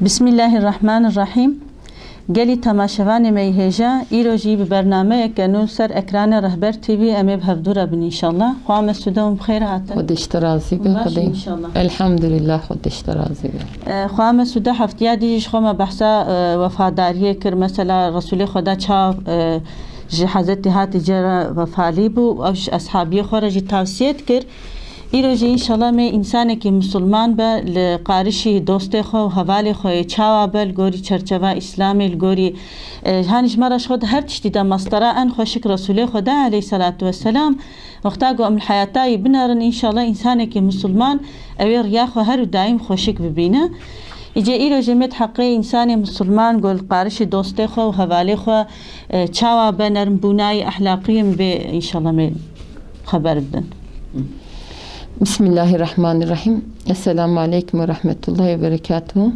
Bismillahirrahmanirrahim. Geli temaşevan meyheja iroji bi bername kenu ser ekran Rehber TV eme bhevdura bin inşallah. Xwa mesudum bxeyr hatin. خودش ترازی به خدای inşallah. الحمدلله خودش ترازی به Xwa mesuda haftiya dijiş xwa me behsa vefadariye kir mesela Resulê Xweda çav ji Hazretî hatî cera vefalî bû ew ji ashabiyê xwe re jî tavsiye dikir. İroji inşallah me insanekî Müslüman be li qarişî dostê xwe û hevalê xwe çawa be li gorî çerçeva İslamê li gorî hani ji me re ji xwe her tiştî de mastera en xweşik Resulê Xweda aleyhissalatu vesselam wexta ku em li heyatayê binerin inşallah insanekî Müslüman ew ê riya xwe her û daîm xweşik bibîne. İce îrojê me heqê insanê Müslüman gol qarişî dostê xwe û hevalê xwe çawa be nermbûnayî ehlaqiyê me bê inşallah me xeber bidin. Bismillahirrahmanirrahim. Esselamu aleyküm ve rahmetullahi ve berekatuhu.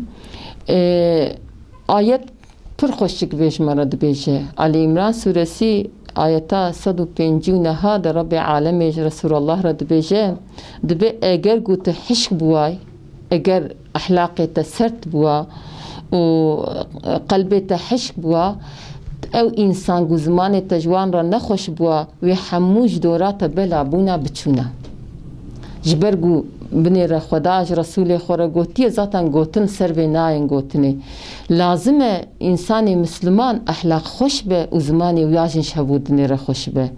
Ayet pır xoşçuk bejmara dibêje. Ali İmran suresi ayeta 105 neha de Rabbi alemê Resulullah ra dibêje. Dibe eger gotu hişk buway, eger ahlaqê te sert buwa û qalbê te hişk buwa ew insan gu zimanê te ji wan re nexweş buwa wê hemû ji dora te bela bûna biçûne. Ji ber ku binêre Xweda ji Resulê xwe re gotiye zaten gotin ser vê nayên gotinê. Lazim e insanê Müslüman ehlaq xweş be û zimanê wî jî şevûdinê re xweş be.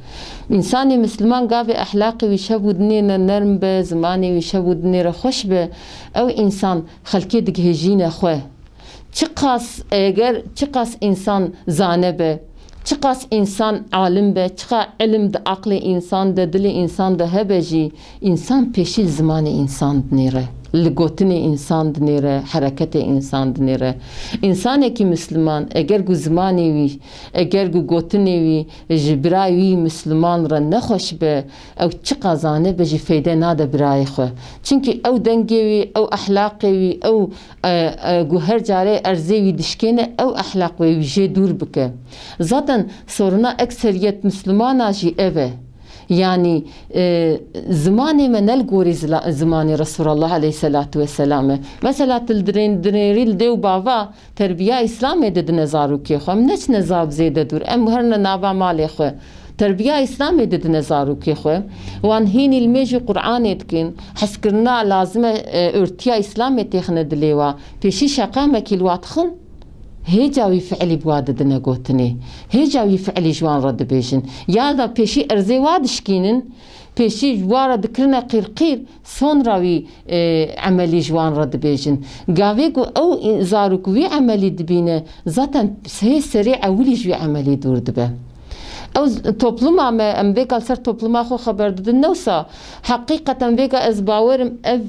İnsanê Müslüman gavê ehlaqê wî şevûdinê re nerm be, zimanê wî şevûdinê re xweş be, ew insan xelkê digihêjîne xwe. Çi qas insan zane be, çi qas insan alim be, çi qas ilim de aqlê insan de, dilê insan de hebe jî insan pêşî zimanê insan dinêre, li gotinê insan dinêre, hereketê insan dinêre. İnsanekî Müslüman eger ku zimanê wî, eger ku gotinê wî ji birayê wî Müslüman re nexweş be, ew çi qas zane be jî feyde nade birayê xwe. Çünkü ew dengê wî, ew ehlaqê wî, ew ku her carê erzê wî dişkêne, ew ehlaq wê wî jê dûr bike. Zaten soruna ekseriyet Müslümana jî ev e. Yani zimanê me nel gorî zimanê Resulullah aleyhissalatu vesselam e. Mesela dildirêrî li dêw bava terbiya İslamê de dine zarokê xwe. Em neçine zabzê de dûr. Em herine nava malê xwe. Terbiya İslamê de dine zarokê xwe. Wan hînî li mêjî Qur'anê dikin. Heskirina lazim e örtiya İslamê têxine dilê wa. Pêşî şeqamekî li wa dixin. هیچ اوی فعلی بواد دنیا گوتنی، هیچ اوی فعلی جوان را دبیجن. یا دا پیشی ارزی وادشکینن، پیشی جوار دکرنا قیر سون راوی عملی جوان را دبیجن. گاوی کو او زاروکوی عملی دبینه، zaten سری اولی جوی عملی دور دبه. او topluma me em vêga ser topluma xwe xeber didin newsa heqîqeten vêga ez bawerim ev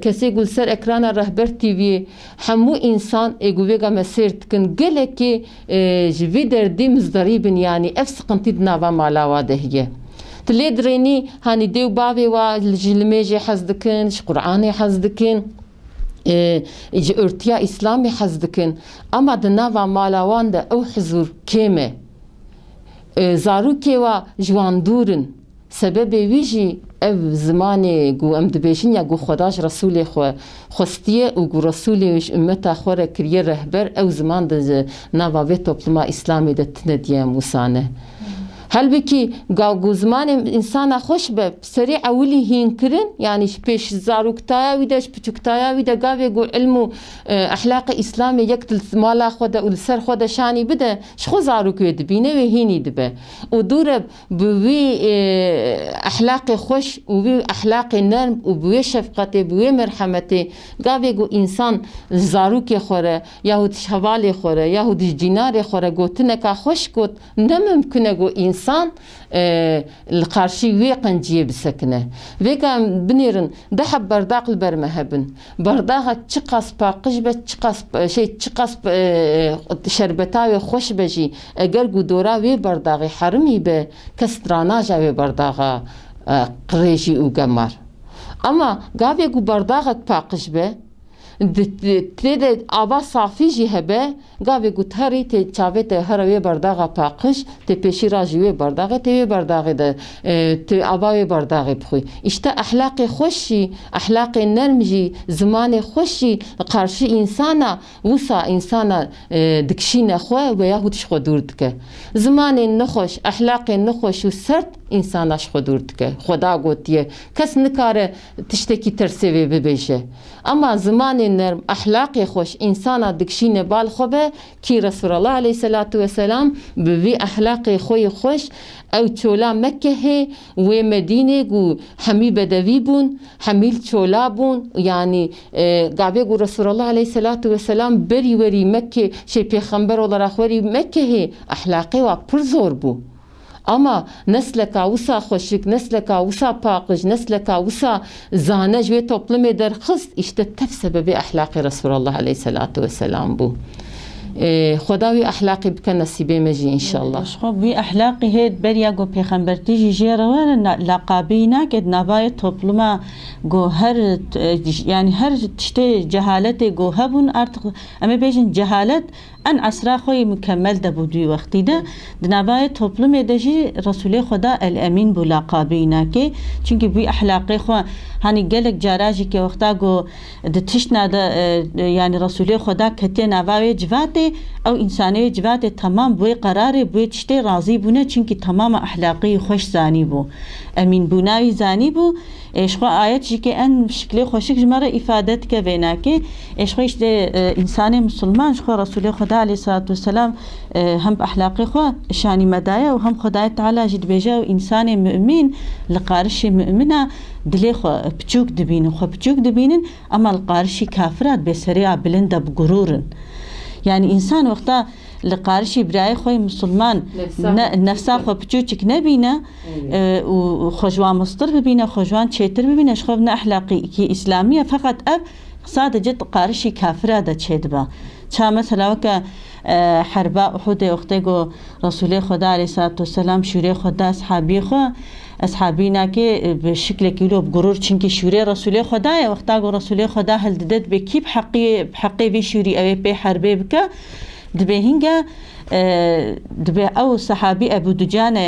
kesê ku ser ekrana Rehber TV'yê hemû insan ê ku vêga me sêr dikin gelekî ji vê derdê muzdarîbin yani ev siqintî di nava mala wa de heye. Ti lê dirênî hanî dêw bavê wa ji li mêjê hez dikin, ji Qur'anê hez dikin, ji örtiya İslamê hez dikin ama di nava mala wan de ew huzur kêm e. Zarokê wa ji wan dûr in sebebê wî jî ev zimanê ku em dibêjin ya ku Xweda ji Resulê xwe xwestiye û ku Resulê ji ümmeta xwe re kiriye rehber ew ziman de nava vê topluma İslamê de tune diye em wisa ne. Helbekî ku zimanê insana xweş be serî ewilî hînkirin yani pêş zaroktaya wî de ji piçûktaya wî de gavê ku ilm û ehlaqê İslamê yek li mala xwe de û li ser xwe de şanî bide ji xwe zarok wê dibîne wê hînî dibe. û dûr e bi wî ehlaqê xweş û wî ehlaqê nerm û bi wê şefqetê bi wê merhemetê gavê ku insan zarokê xwe re yahûd ji hevalê xwe re yahûd ji cînarê xwe re gotineka xweş got ne mümkün e ku insan li qarşî wê qenciyê bisekine. Vêga em binêrin dehe berdaq li ber me hebin. Berdaxa çi qas paqij be, çi qas şerbeta wê xweş be jî eger ku dora wê berdaxê herimî be kes ranaja wê berdaxa qirêjî û gemar. Ama gavê ku berdaqek paqij be تێدە ئاوا سافیژی هەبێ گاوێ گوتهری تێ چاوێت هەرە وێ بەرداغا پاقش تێ پێشی ڕاژی وێ بەرداغێ تێ وێ بەرداغی تێ ئاوا وێ بەرداغی بخۆی ئیشتە ئەحلاقی خۆشی ئەحلاقی نەرمژی زمانی خۆشی قارشی ئینسانە وسا ئینسانە دکشینە خۆ و یاهوتش خۆ دوور دکە زمانی نەخۆش ئەحلاقی نەخۆش و سرد ئینساناش خۆ دوور دکە خۆدا گوتیە کەس نکارە تشتێکی تەرسێوێ ببێژە ئەما زمانی نەرم ئەحلاقی خۆش ئینسانە دکشینە باڵ خۆ بێ کی رەسوولەڵڵا عەلەیهی سەلات وەسەلام بڤی ئەحلاقی خۆی خۆش ئەو چۆلا مەککە هێ وێ مەدینێک و هەمی بەدەوی بوون هەمیل چۆلا بوون یعنی گاوێک و رەسوولەڵڵا عەلەیهی سەلات وەسەلام بەری وەری مەککێ شێ پێخەمبەر وەڵەراخوەری مەککە هێ ئەحلاقی وا پڕ زۆر بوو ئەما نەسلەکە وسا خۆشک نەسلەکە وسا پاقش نەسلەکە وسا زانە ژێ تۆپڵمێ دەرخست ئیشتە تەفسە بەبێ ئەحلاقی رەسوولەڵڵا عەلەیهی سەلات وەسەلام بوو خداوی ئەحلاقی بکە نەسیبێ مەژی ئینشاءڵڵا وی ئەحلاقی هێت بەریا گۆ پێخەمبەرتیژی ژێرەوە لاقابی ناکێت ناوایە تۆپڵما گۆ هەر ینی هەر تشتێ جەهالەتێ گۆ هەبوون ئەمە بێژن جەهالەت ئەن عسرا خۆی مکەمەل دەبوو دوی وەختیدا دنابایە تۆپڵمێ دەژی ڕەسوولێ خۆدا ئەلئەمین بوو لاقابی ناکێ چونکی بووی ئەحلاقی خۆ هەنی گەلێک جاراژی کە وەختا گۆ تشت نادە ینی ڕەسوولێ خۆدا کەتێ ناواوێ جواتێ ئەو ئینسانەیە جواتێ تەمام بۆی قەرارێ بۆی تشتێ ڕازی بوونە چونکی تەمامە ئەحلاقی خۆش زانی بوو ئەمین بووناوی زانی بوو ئێشخوا ئاەتشی کە ئەن شکلێ خۆشک ژمارە ئیفادەت کە وێناکێ ئێشخۆیش دێ ئینسانی مسلمان خۆ ڕەسوولێ خۆدا عەلەیهی سەلات وەسەلام هەم ئەحلاقی خۆ شانی مەدایە و هەم خۆدای تەعالا ژی دبێژە و ئینسانی مؤمین لە قارشی مؤمنە دلێ خۆ بچووک دبینن خۆ بچووک دبینن ئەمە لە قارشی کافرات بێسەریا بلندە بگورورن یعنی ئینسان وەختا لە قارشی برای خۆی مسلمان نەفسا خۆ بچووچک نەبینە و خۆژوان مستر ببینە خۆژوان چێتر ببینە شخۆ بنە ئەحلاقیکی ئیسلامیە فقط ئەب قسا دەجێت قارشی کافرا دەچێت بە چا مەسەلاوەکە حربا ئوحودێ وەختێ گۆ ڕەسوولێ خۆدا عەلەیهی سەلات وەسەلام شوورێ خۆدا ئەسحابی خۆ ئەسحابی ناکێ شکلێکی لۆ بگورور چونکی شوورێ ڕەسوولێ خۆدایە وەختا گۆ ڕەسوولێ خۆدا هەلدەدەت بێ کی بحەقی وی شووری ئەوێ پێی حربێ بکە دبێ هینگە دبێ ئەو سەحابی ئەبوو دوجانە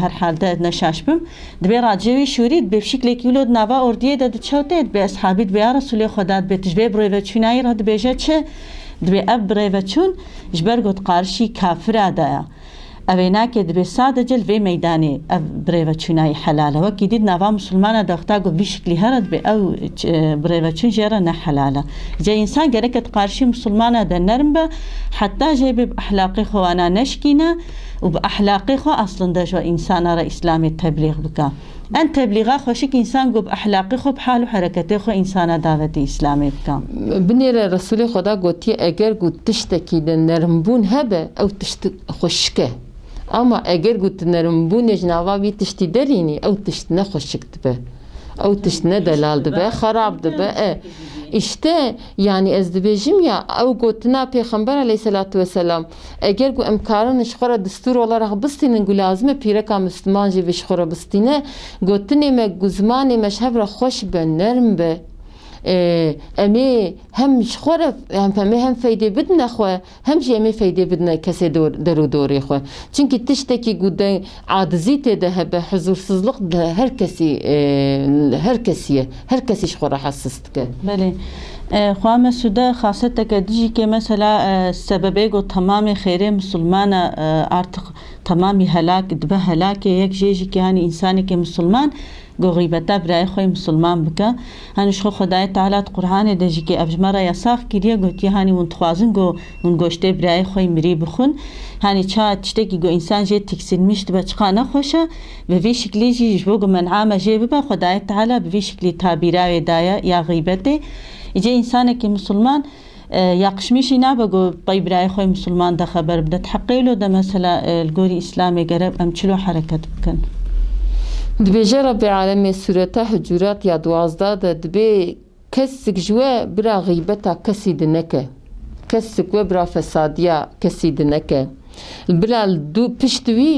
هەر حالدە نەشاش بم دبێ ڕاجێوی شووریت بێ شکلێکی لۆ ناوا ئۆردیە دەدچەوتێت بێ ئەسحابیت بێ ڕەسوولێ خۆدات بێتش بێ بڕێڤە چونایی ڕە دبێژە چێ دبێ ئەب بڕێڤە چوون ژبەر گوت قارشی کافرادایە ئەوێ ناکێت دبێ سادەجل وێ مەیدانێ ئەv برێڤە چونایی حەلالە وەکی دیت ناوا مسلمانە دەختا گو وی شکلی هەرت بێ ئەو برێڤە چون ژێرە نەحەلالە جا ئینسان گەرەکەت قارشی مسلمانە دە نەرم بە حتا ژێ بێ ئەحلاقی خۆوانە نەشکینە و بە ئەحلاقی خۆ ئەسڵن دەژوە ئینسانە ڕە ئیسلامی تەبلیغ بکە ئەن تەبلیغا خۆشک ئینسان گو بە ئەحلاقی خۆ بحال و حرەکەتێ خۆ ئینسانە داوەتی ئیسلامی بکە بنێرە ڕەسوولێ خۆدا گوتیە ئەگەر گوت تشتێکی دە نەرمبوون هەبە ئەو تشت خۆشکە ئەما ئەگەر گوت نەرمبوونێژ ناواوی تشتی دەرینی ئەو تشت نەخۆشک دبە ئەو تشت نەدەلال دبە خەراب دبە ئیشتە یعنی ئەس دبێژم یا ئەو گوتنا پێخەمبەر عەلەیهی سەلات وەسەلام ئەگەر گو ئەمکارنش خۆرە دستور وەڵەرە بستینن گو لازمە پیرەکە مسلمان ژێ وێش خۆرە بستینە گوتنێمە گو زمانێمەش هەبرە خۆش بە نەرم بە ئەمێ هەم خۆرە ئەمە هەم فەیدێ بدنە خۆ هەمژی ئەمێ فەیدێ بدنە کەسێ دەر و دۆڕێ خۆ چونکی تشتێکی گودە عادزی تێدە هەبە حزور سزلق هەر کەسیە هەر کەسیش خۆرە حەسس دکە بەێ خوامە سوودە خاستەکە دژی کێ مەسەلا سەبەبێک و تەمامی خێرێ مسلمانە ئارتق تەمامی هەلاک دبە هەلاکێ یەک ژێژی کە هەنی ئینسانێکی مسلمان گۆ غیبەتە برای خۆی مسلمان بکە هەنیش خۆ خۆدای تەعالا قورئانێ دەژی کە ئەڤژمەرە یاساف کردیە گوتی هانی ون تخوازن گۆ ون گۆشتێ برای خۆی مری بخون هانی چا تشتێکی گۆ ئینسان ژێ تیکسین میشت بە چقا نەخۆشە بەڤی شکلیژیش بۆ گۆ منعامە ژێ ببە خۆدای تەعالا بڤی شکلی تابیراوێدایە یا غیبەتێ ئیجێ ئینسانێکی مسلمان یا قشمیشی نابە گۆ پەی برای خۆی مسلمان دەخەبەر بدەت حەقی لۆ دەمەسەلا گۆری ئیسلامی گەرە ئەم چلۆ حرەکەت بکەن دبێژە ڕەبی عالەمێ سورەتە حجورات یا 12 دەبێ کەسێک ژوە برا غیبەتا کەسی دنەکە کەسێک وە برا فەسادیە کەسی دنەکە برا دوو پشتوی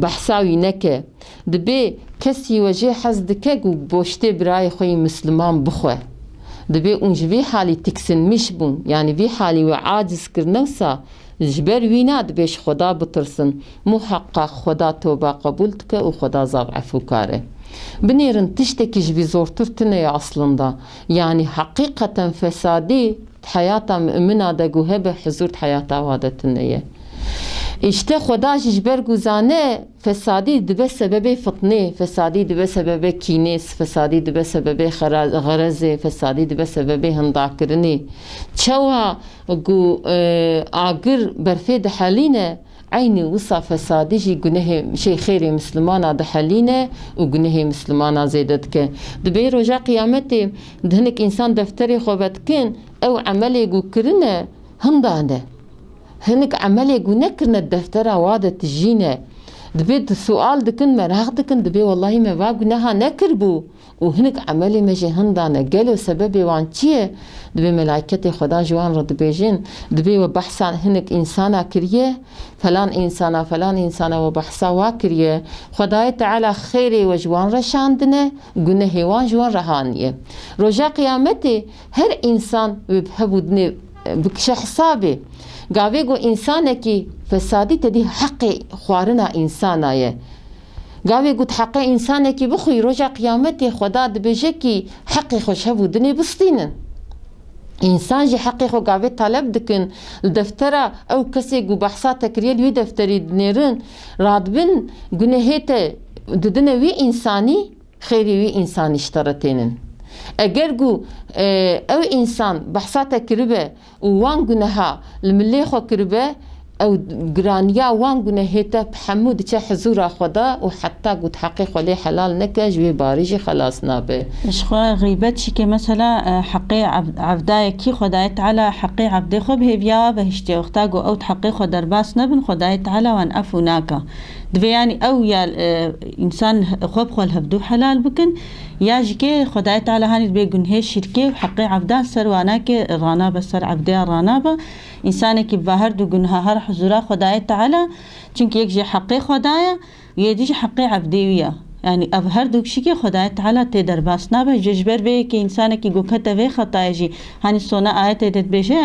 بەحساوی نەکە دبێ کەسی وەژێ حەز دکە و بۆ شتێ برای خۆی مسلمان بخوێ دبي اونجوی حالی تکسنمیش بون یعنی وی حالی و عاجز کرنوسا جبر وینا دبیش خدا بترسن محقق خدا توبه قبول تکه و خدا زاب عفو کاره بنیرن تشتکی جوی زورتر تنه aslında yani hakikaten fesadi hayata mümina da guhebe huzur hayata vadetine İşte خدا جبر گزانه فسادی دبه سبب فتنه فسادی دبه سبب کینیس فسادی دبه سبب غرض فسادی دبه سبب هنداکرنی چوا گو آگر برفه دحالینه عینی وصا فسادی جی گناه شی خیری مسلمانا دحالینه و گناه مسلمانا زیدد که دبه رجا قیامتی دهنک انسان دفتری خوبت کن او عملی گو کرنه هندانه هنك عملي قنكرنا الدفتر وادة تجينا دبي سؤال دكن مراغ دكن دبي والله ما واقناها نكربو وهنك عملي مجي هندانا قالوا سببي وان چيه دبي ملايكتي خدا جوان رد بيجين دبي وبحثا هنك إنسانا كريه فلان إنسانا وبحثا واكريه خداي تعالى خيري وجوان رشاندنا قنه هيوان جوان رهانيه رجا قيامتي هر إنسان بحبودني بكش حسابي گاوی گو انسانه کی فسادی تدی حق خوارنا انسانایه گاوی گو حق انسانه کی بخوی رجا قیامت خدا دبیجه کی حق خوش بودنی بستینن انسان جی حق خو گاوی طلب دکن دفتره او کسی گو بحثا تکریل وی دفتری دنیرن رادبن گنهیت ددنه وی انسانی خیری وی انسان اشترتینن اگر گو او انسان بحثاته کربه و وان گناها الملی خو کربه او گرانیا وان گناهیته بحمود چه حضور خدا و حتی گو تحقیق ولی حلال نکه جوی باریجی خلاص نابه اشخوا غیبت شی که مثلا حقی عبدای کی خدای تعالی حقی عبد خو به بیا بهشتی وقتا گو او تحقیق خو در باس نبن خدای تعالی وان افو ناکا دبی یعنی او یا انسان خوب خو الهبدو حلال بکن یا جی خدای تعالی هنید به گناه شرکی و حقی عبدان سر وانا که رانا بسر عبدیا رانا با انسانی که بهر دو گناه هر حضور خدای تعالی چونکه یک جی حقی خدای یه دیج حقی عبدیویه يعني أب هردوك شيء خدای تعالی تدر باس نبه جبر به که انسان کی گوکت و خطای جی هنی سونا آیت دت بشه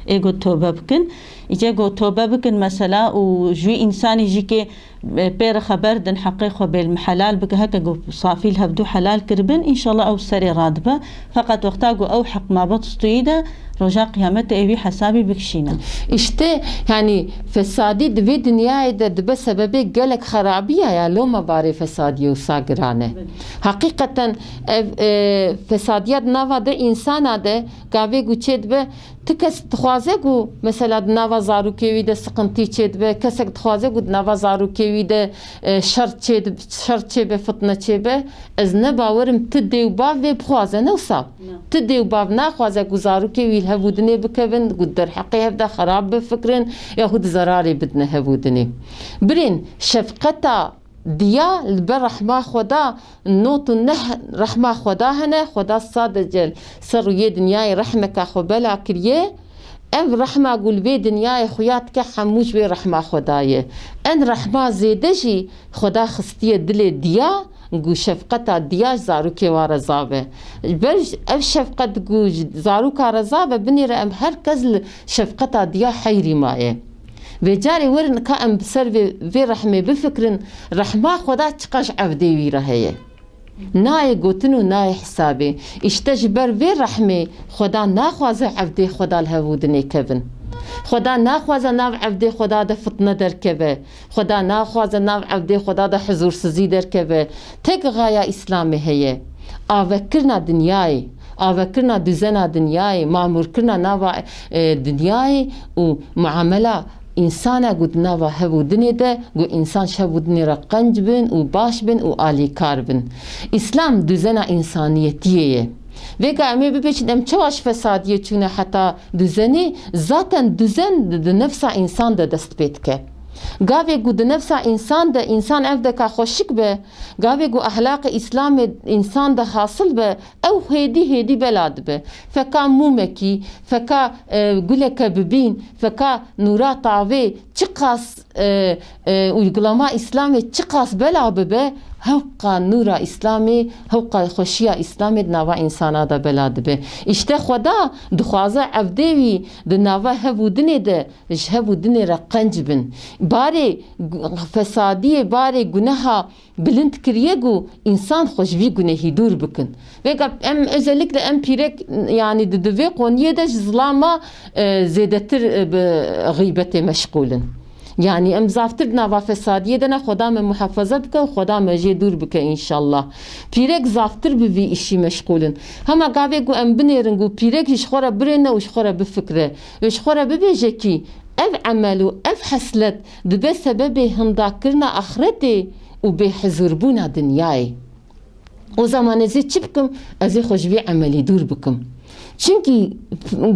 اگو توبه بکن ایجا گو توبه بکن مثلا و جوی انسانی جی که بير خبر دن حقيقة بالحلال بك هكا جو صافي الهبدو حلال كربن إن شاء الله أو سري رادبة فقط وقتاجو أو حق ما بتستويده رجاء قيامته أبي حسابي بكشينا إشته يعني فسادي دبي دنيا ده بسبب قالك خرابية يا لو ما باري فسادي وساقرانه حقيقة فساديات نوا ده إنسان ده قاوي جو تشد به تكس تخوازه جو مثلا نوا زارو كيوي ده سقنتي تشد به كسك تخوازه جو نوا زارو كيوي ده شرط به فتنه به از نباورم تدي وباف بخوازه نوصا تدي وباف ناخوازه گزارو كيوي الهبودني بكبن قدر حقي هبدا خراب بفكرن ياخد زراري بدنا هبودني برين شفقتا دیا لبر رحمه خدا نوت نه رحمه خدا هنه خدا صادق سر یه دنیای رحمه که خبلا کریه ام رحمه قول بی دنیای خویات که حموش بی رحمه خدایه ان رحمه زیده جی خدا خستیه دل دیا گو شفقت دیا زارو که وار زابه برج اف شفقت گو زارو کار زابه بنی ام هر کس شفقت دیا حیری مایه و جاری ورن که ام بسر وی رحمه بفکرن رحمه خدا چقاش عبدی وی رهیه نای گوتن و نای حسابه اشتجبر وی رحمه خدا ناخوازه عبدی خدا الهودنی کبن خدا ناخوازه ناو عبدی خدا ده فتنه در کبه خدا ناخوازه ناو عبدی خدا ده حضور سزی در کبه تک غایا اسلامی هیه آوکرنا دنیای آوکرنا دزنا دنیای معمور کرنا ناو دنیای و معامله انسان قد نوا هبودني ده قو انسان شبودني رقنج بن و باش بن و آلی کار بن اسلام düzena insaniyetiye ve gami bibeci dem çavaş fesadiye çune hatta düzeni zaten düzen de nefsa insan da dest petke گاوی گو ده نفس انسان ده انسان افده که خوشک به گاوی گو اخلاق اسلام انسان ده حاصل به او هیدی بلاد به فکا مومکی فکا گلک ببین فکا نورا تاوی چقاس uygulama اسلامی چقاس بلا به هوقا نورا اسلامی هوقا خوشیا اسلامی نوا انسانا دا بلاد به اشته خدا دخوازه عبدوی د نوا هبودنی ده اش هبودنی را قنج بن باری فسادی باری گناها بلند کریه گو انسان خوشوی گناهی دور بکن وگا özellikle em pirek yani dve qoniye de zlama zedetir gıybete meşgulün. Yani em zaftir nava fesadiye de ne xoda me muhafaza bike u xoda me jê dur bike inşallah. Pirek zaftir bi vî işî meşgulün. Hema gavê ku em binêrin ku pirek ji xwe re birêne û ji xwe re bifikre. Û ji xwe re bibêje kî ev emel û ev heslet dibe sebebê hindakirina axretê û bêhizûrbûna dinyayê. O zaman ez ê çi bikim? Ez ê xwe ji vê emelî dûr bikim. Çünkü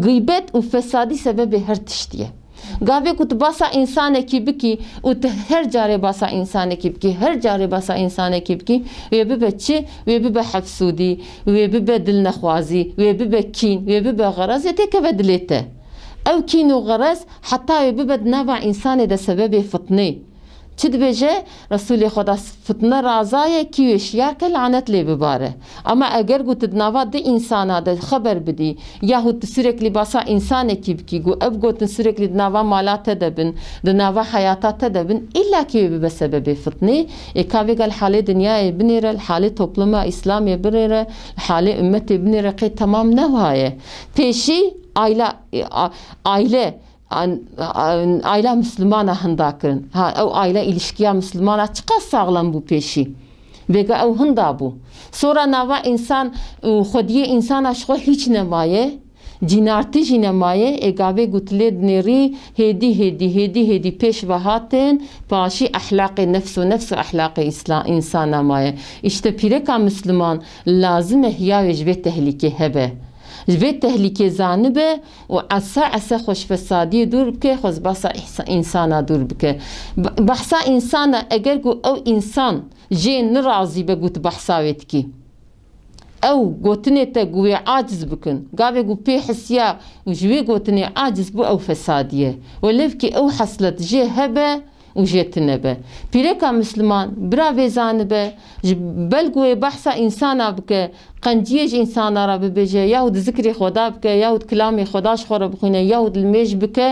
gıybet û fesadî sebebê her tiştî ye. Gavê ku tu basa insanekî bikî û tu her carê basa insanekî bikî, her carê basa insanekî bikî, wê bibe çi? Wê bibe hefsûdî, wê bibe dilnexwazî, wê bibe kîn, wê bibe xeraz, wê têkeve dilê te. Ew kîn û xeraz heta wê bibe di nava însanê de sebebê fitnê. Çi dibêje? Resulê Xweda fitne razaye kî wê şiya ke lanet lê bibare. Ama eger ku tu di nava di insana de xeber bidî yahûd tu süreklî basa însanekî bikî ku ev gotin süreklî di nava mala te de bin, di nava hayata te de bin, illakî wê bibe sebebê fitnê. Kavê gel halê dinyayê binêre, halê topluma İslamê binêre, halê ümmetê binêre qê temam ne waye. Pêşî aile Müslümana hindakirin. O aile ilişkiya Müslümana çıka sağlam bu peşi. Vega ev hinda bu. Sonra nava insan xwediye insana şo hiç nemaye. Cinartı jî nemaye. Egavê gutilê dinêrî hêdî pêş ve hatin paşî ahlaqê nefs û nefs û ahlaqê insan nemaye. İşte pireka Müslüman lazim e hiyavê ji vê tehlîkê hebe. Ve tehlike zanibe و asa خوش فسادی دور بکه خوز باسا insana دور بکه بحثا insana eğer ku o insan jê nirazî be gut behsa wê dikî ew gotinê te ku wê aciz bikin gavê ku pê hisiya û ji wê gotinê aciz bû ew fesadiye welêv ki ew heslet jê hebe û jê tinebe. Pirêka Müslüman bira vê zanibe ji bel ku wê behsa insana bike قنجیه انسان را ببیجه یهود ذکر خدا بکه یهود کلام خداش خورا بخونه یهود المیج بکه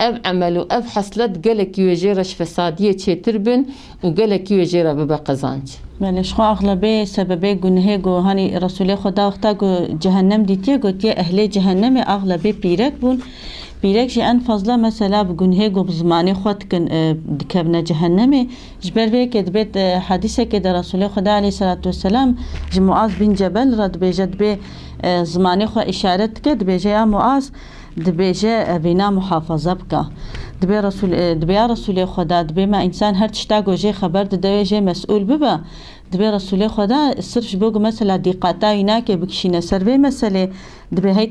ev emel و ev haslet gelek yüjeraş fesadiye çetir bin و gelek yüjera bebe kazanç. بله شخو اغلبه سببه گناه گو هنی رسول خدا وقتا گو جهنم دیتیه گو تیه اهل جهنم اغلبه پیرک بون پیرک جی ان فضله مثلا بگناه گو بزمانی خود کن دکبنه جهنمه جبر به که دبیت حدیثه که در رسول خدا علیه صلاة و سلام جی معاذ بن جبل رد بیجد به زمانی خو اشارت که دبیجه یا معاذ دبیجه بینا محافظه بکه دبی رسول خدا دبی ما انسان هر تشتا گوجه خبر دبیجه مسئول ببه دبی رسول خدا صرف بگو مثلا دیقاتا اینا که بکشینه سر به مسئله دبی هی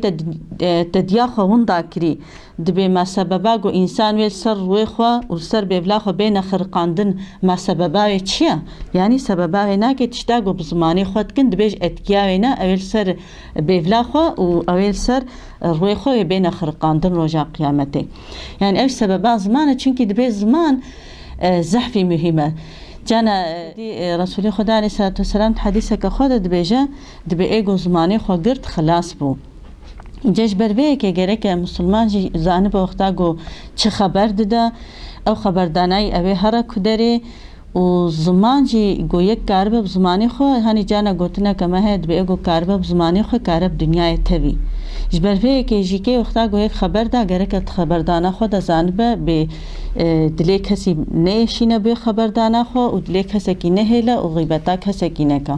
تدیا خوانده کری دبی ما سببا گو انسان ویل سر روی خوا و سر ببلا خو بین خرقاندن ما سببا وی چیه یعنی سببا اینا که تشتا گو بزمانی خود کن دبیج اتکیا اینا اول سر ببلا خو و اول سر روی خو بین خرقاندن روزا قیامته yani ev sebeba zamanı çünkü dibê zaman zehfî mühime cana Resulü Xuda aleyhissalatu vesselam hadîseke xwe de dibêje dibê ego zimanê xwe girt xilas bû cej ber vê yekê gerek Müslüman jî zanibe wexta got çi xeber dide ew xeberdanayî ew ê here ku derê û ziman jî got yek karibe bi zimanê xwe hanî cana gotineke me heye dibê ego karibe bi zimanê xwe kare bi dunyayê tevî ji ber vê yekê jî kê wexta got yek xeber da gerek xeberdana xwe de zanibe bê dilê kesî neêşîne bê xeberdana xwe û dilê kesekî nehêle û gîbeta kesekî neke.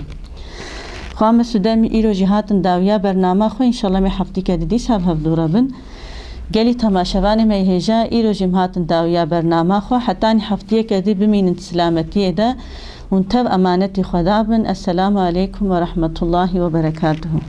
Xwe me Sûdemî îro jî hatin dawiya bername xwe înşallah me heftîke di dîsa hevdûre bin. Gelî temaşevanê me hêja îro jî hatin dawiya bername xwe hetanî heftiyeke dî bimînin selametiyê de hûn tev emanetî xwe dabin. Esselamu aleykum ve rahmetullahi ve berekatuhu.